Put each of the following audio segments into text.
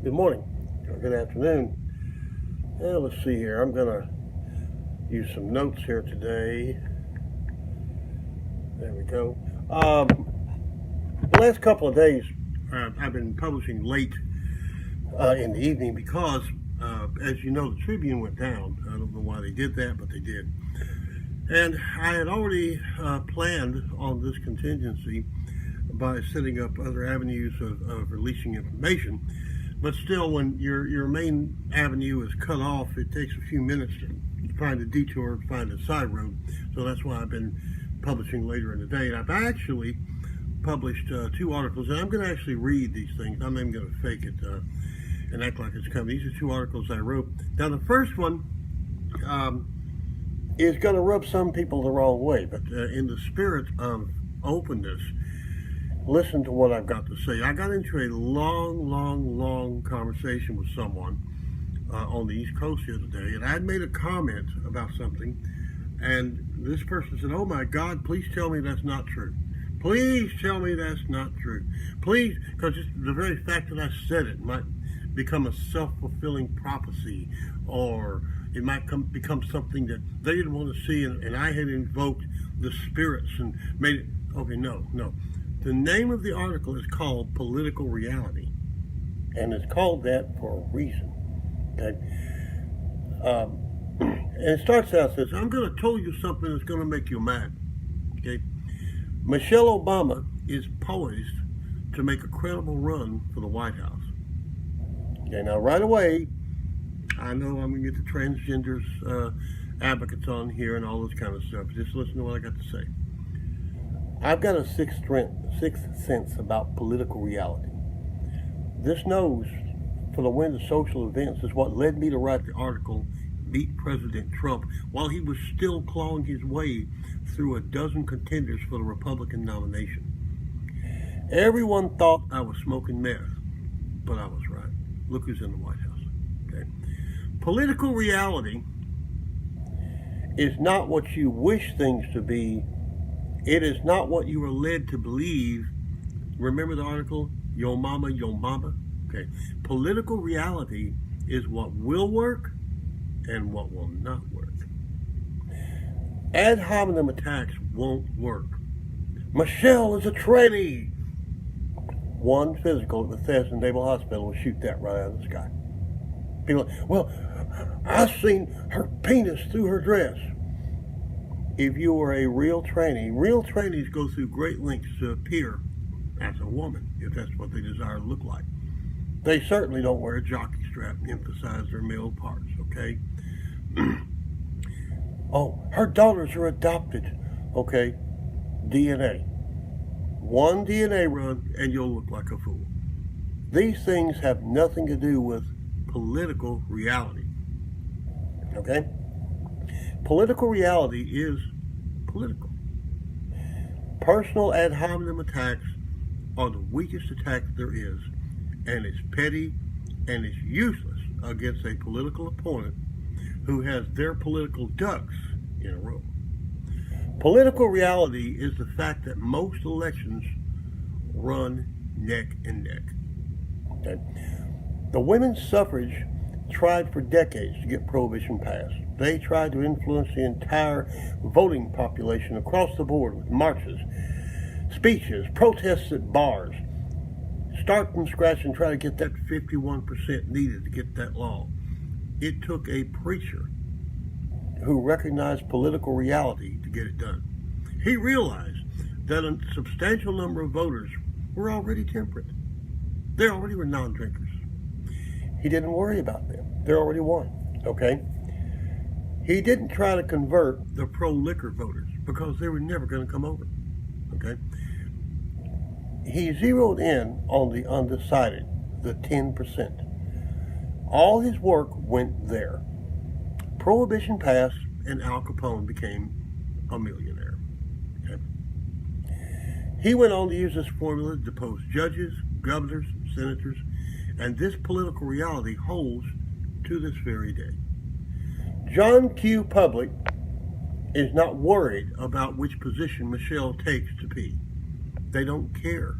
Good morning, or good afternoon. Let's see here. I'm going to use some notes here today. There we go. The last couple of days, I've been publishing late in the evening because, as you know, the Tribune went down. I don't know why they did that, but they did. And I had already planned on this contingency by setting up other avenues of releasing information. But still, when your main avenue is cut off, it takes a few minutes to find a detour, find a side road. So that's why I've been publishing later in the day. And I've actually published 2 articles, and I'm going to actually read these things. I'm not even going to fake it and act like it's coming. These are 2 articles I wrote. Now, the first one is going to rub some people the wrong way, but in the spirit of openness, listen to what I've got to say. I got into a long conversation with someone on the East Coast the other day, and I had made a comment about something, and this person said, "Oh my God, please tell me that's not true. Please tell me that's not true. Please," because the very fact that I said it might become a self-fulfilling prophecy, or it might become something that they didn't want to see, and I had invoked the spirits and made it, okay, no. The name of the article is called Political Reality, and it's called that for a reason. Okay? And it starts out, says, "I'm going to tell you something that's going to make you mad." Okay? Michelle Obama is poised to make a credible run for the White House. Okay, now right away, I know I'm going to get the transgenders advocates on here and all this kind of stuff. Just listen to what I got to say. I've got a sixth sense about political reality. This nose for the wind of social events is what led me to write the article, Meet President Trump, while he was still clawing his way through a dozen contenders for the Republican nomination. Everyone thought I was smoking meth, but I was right. Look who's in the White House. Okay. Political reality is not what you wish things to be. It is not what you are led to believe. Remember the article, Yo Mama, Yo Mama? Okay. Political reality is what will work and what will not work. Ad hominem attacks won't work. Michelle is a tranny. One physical at Bethesda Naval Hospital will shoot that right out of the sky. People, well, I've seen her penis through her dress. If you are a real trannies go through great lengths to appear as a woman, if that's what they desire to look like. They certainly don't wear a jockey strap and emphasize their male parts, okay? Oh, her daughters are adopted, okay? DNA. One DNA run and you'll look like a fool. These things have nothing to do with political reality, okay? Political reality is political. Personal ad hominem attacks are the weakest attack there is, and it's petty and it's useless against a political opponent who has their political ducks in a row. Political reality is the fact that most elections run neck and neck. Okay? The women's suffrage tried for decades to get prohibition passed. They tried to influence the entire voting population across the board with marches, speeches, protests at bars. Start from scratch and try to get that 51% needed to get that law. It took a preacher who recognized political reality to get it done. He realized that a substantial number of voters were already temperate. They already were non-drinkers. He didn't worry about them. They already won, okay? He didn't try to convert the pro-liquor voters because they were never going to come over, okay? He zeroed in on the undecided, the 10%. All his work went there. Prohibition passed and Al Capone became a millionaire, okay? He went on to use this formula to depose judges, governors, senators, and this political reality holds to this very day. John Q. Public is not worried about which position Michelle takes to pee. They don't care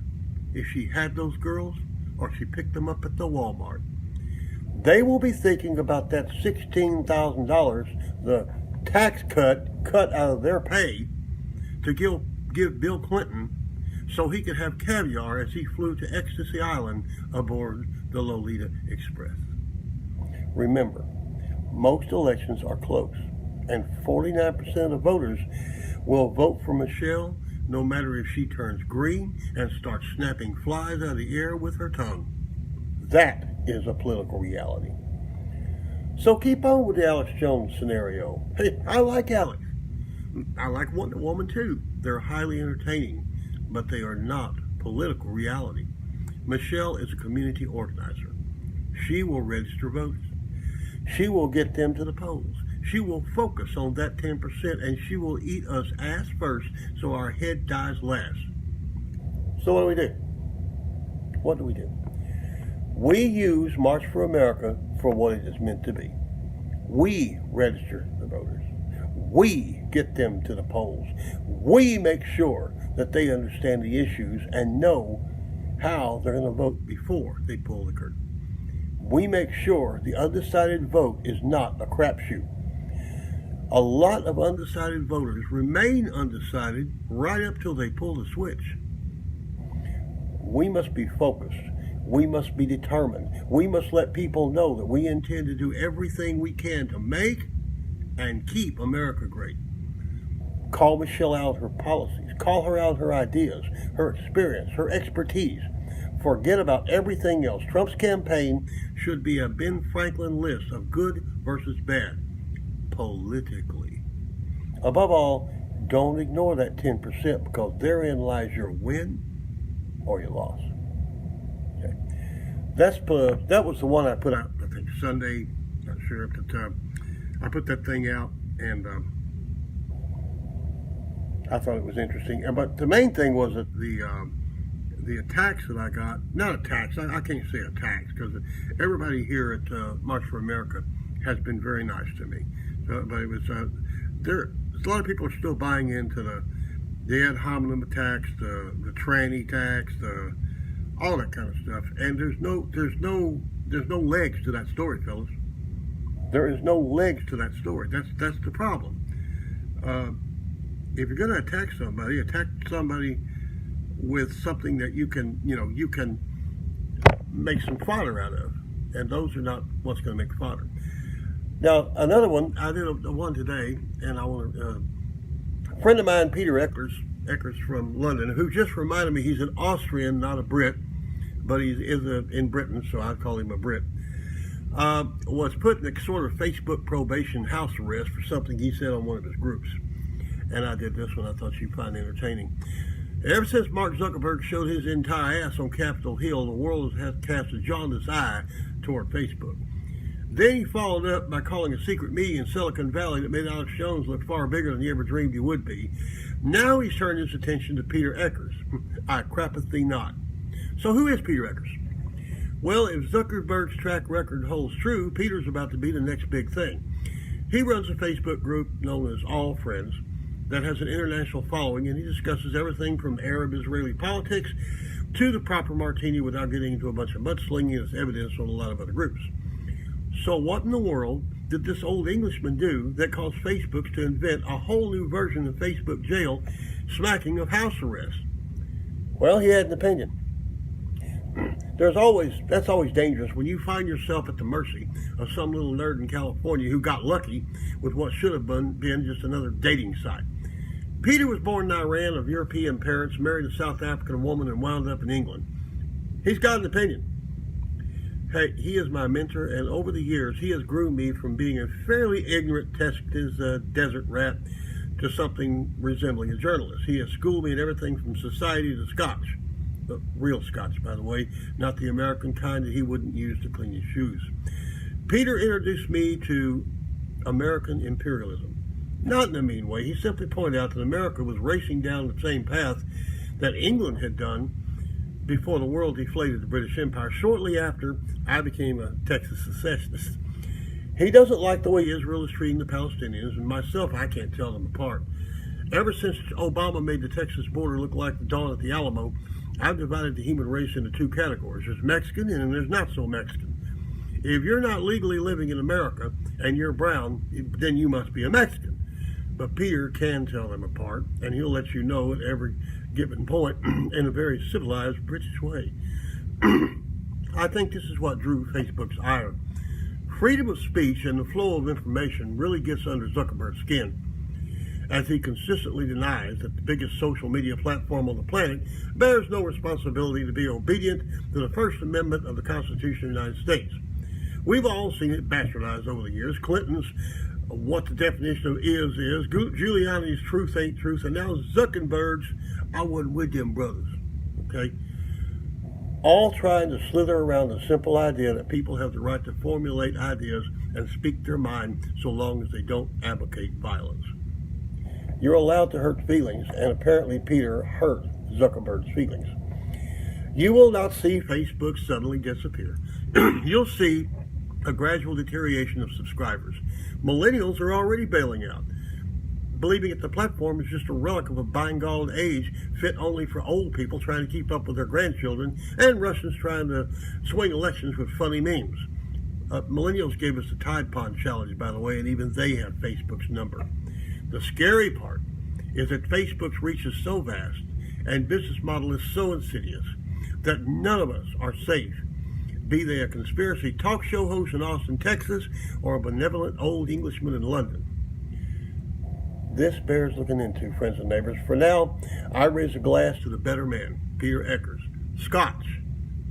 if she had those girls or she picked them up at the Walmart. They will be thinking about that $16,000, the tax cut out of their pay to give Bill Clinton so he could have caviar as he flew to Ecstasy Island aboard the Lolita Express. Remember, most elections are close, and 49% of the voters will vote for Michelle no matter if she turns green and starts snapping flies out of the air with her tongue. That is a political reality. So keep on with the Alex Jones scenario. Hey, I like Alex. I like Wonder Woman too. They're highly entertaining, but they are not political reality. Michelle is a community organizer. She will register voters. She will get them to the polls. She will focus on that 10%, and she will eat us ass first so our head dies last. So what do? What do? We use March for America for what it is meant to be. We register the voters. We get them to the polls. We make sure that they understand the issues and know how they're going to vote before they pull the curtain. We make sure the undecided vote is not a crapshoot. A lot of undecided voters remain undecided right up till they pull the switch. We must be focused. We must be determined. We must let people know that we intend to do everything we can to make and keep America great. Call Michelle out her policies. Call her out her ideas, her experience, her expertise. Forget about everything else. Trump's campaign should be a Ben Franklin list of good versus bad, politically. Above all, don't ignore that 10% because therein lies your win or your loss. Okay. That was the one I put out, I think, Sunday. Not sure at the time. I put that thing out, and I thought it was interesting. But the main thing was that the attacks that I got, not attacks, I can't say attacks, because everybody here at March for America has been very nice to me. But it was, a lot of people are still buying into the ad hominem attacks, the tranny attacks, all that kind of stuff. And there's no legs to that story, fellas. There is no legs to that story. That's the problem. If you're going to attack somebody with something that you can make some fodder out of, and those are not what's going to make fodder. Now, another one, I did a one today, and I want to, a friend of mine, Peter Eckers from London, who just reminded me he's an Austrian, not a Brit, but he is in Britain, so I call him a Brit, was put in a sort of Facebook probation house arrest for something he said on one of his groups. And I did this one I thought you'd find entertaining. Ever since Mark Zuckerberg showed his entire ass on Capitol Hill, the world has cast a jaundiced eye toward Facebook. Then he followed up by calling a secret meeting in Silicon Valley that made Alex Jones look far bigger than he ever dreamed he would be. Now he's turned his attention to Peter Eckers. I crappeth thee not. So who is Peter Eckers? Well, if Zuckerberg's track record holds true, Peter's about to be the next big thing. He runs a Facebook group known as All Friends that has an international following, and he discusses everything from Arab-Israeli politics to the proper martini without getting into a bunch of mudslinging as evidence on a lot of other groups. So what in the world did this old Englishman do that caused Facebook to invent a whole new version of Facebook jail smacking of house arrest? Well, he had an opinion. That's always dangerous when you find yourself at the mercy of some little nerd in California who got lucky with what should have been just another dating site. Peter was born in Iran of European parents, married a South African woman, and wound up in England. He's got an opinion. Hey, he is my mentor, and over the years, he has groomed me from being a fairly ignorant Texas desert rat to something resembling a journalist. He has schooled me in everything from society to Scotch. But real Scotch, by the way, not the American kind that he wouldn't use to clean his shoes. Peter introduced me to American imperialism. Not in a mean way. He simply pointed out that America was racing down the same path that England had done before the world deflated the British Empire, shortly after I became a Texas secessionist. He doesn't like the way Israel is treating the Palestinians, and myself, I can't tell them apart. Ever since Obama made the Texas border look like the dawn at the Alamo, I've divided the human race into two categories. There's Mexican and there's not so Mexican. If you're not legally living in America and you're brown, then you must be a Mexican. But Peter can tell them apart, and he'll let you know at every given point in a very civilized British way. I think this is what drew Facebook's ire. Freedom of speech and the flow of information really gets under Zuckerberg's skin, as he consistently denies that the biggest social media platform on the planet bears no responsibility to be obedient to the First Amendment of the Constitution of the United States. We've all seen it bastardized over the years. Clinton's what the definition of is, Giuliani's truth ain't truth, and now Zuckerberg's I wasn't with them brothers. Okay? All trying to slither around the simple idea that people have the right to formulate ideas and speak their mind so long as they don't advocate violence. You're allowed to hurt feelings, and apparently Peter hurt Zuckerberg's feelings. You will not see Facebook suddenly disappear. You'll see a gradual deterioration of subscribers. Millennials are already bailing out, believing that the platform is just a relic of a bygone age fit only for old people trying to keep up with their grandchildren and Russians trying to swing elections with funny memes. Millennials gave us the Tide Pod Challenge, by the way, and even they have Facebook's number. The scary part is that Facebook's reach is so vast and business model is so insidious that none of us are safe, be they a conspiracy talk show host in Austin, Texas, or a benevolent old Englishman in London. This bears looking into, friends and neighbors. For now, I raise a glass to the better man, Peter Eckers. Scotch,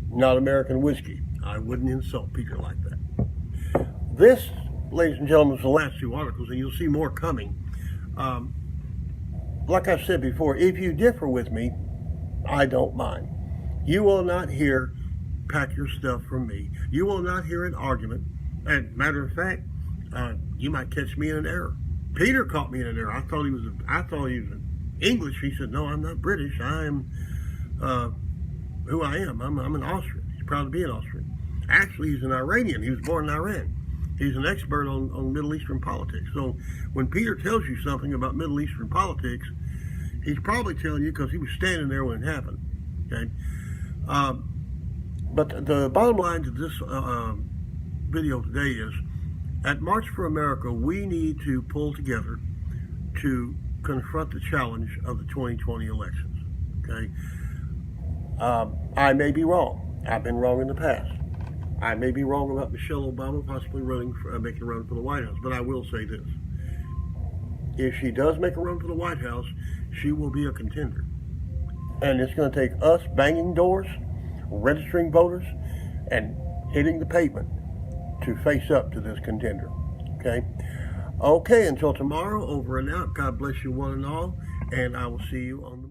not American whiskey. I wouldn't insult Peter like that. This, ladies and gentlemen, is the last two articles, and you'll see more coming. Like I said before, if you differ with me, I don't mind. You will not hear pack your stuff from me. You will not hear an argument. And matter of fact, you might catch me in an error. Peter caught me in an error. I thought he was English. He said, "No, I'm not British. I'm who I am. I'm an Austrian." He's proud to be an Austrian. Actually, he's an Iranian. He was born in Iran. He's an expert on Middle Eastern politics. So when Peter tells you something about Middle Eastern politics, he's probably telling you because he was standing there when it happened. Okay. But the bottom line to this video today is, at March for America, we need to pull together to confront the challenge of the 2020 elections. Okay, I may be wrong. I've been wrong in the past. I may be wrong about Michelle Obama possibly making a run for the White House. But I will say this: if she does make a run for the White House, she will be a contender, and it's going to take us banging doors, registering voters, and hitting the pavement to face up to this contender. Okay, until tomorrow, over and out. God bless you one and all, and I will see you on the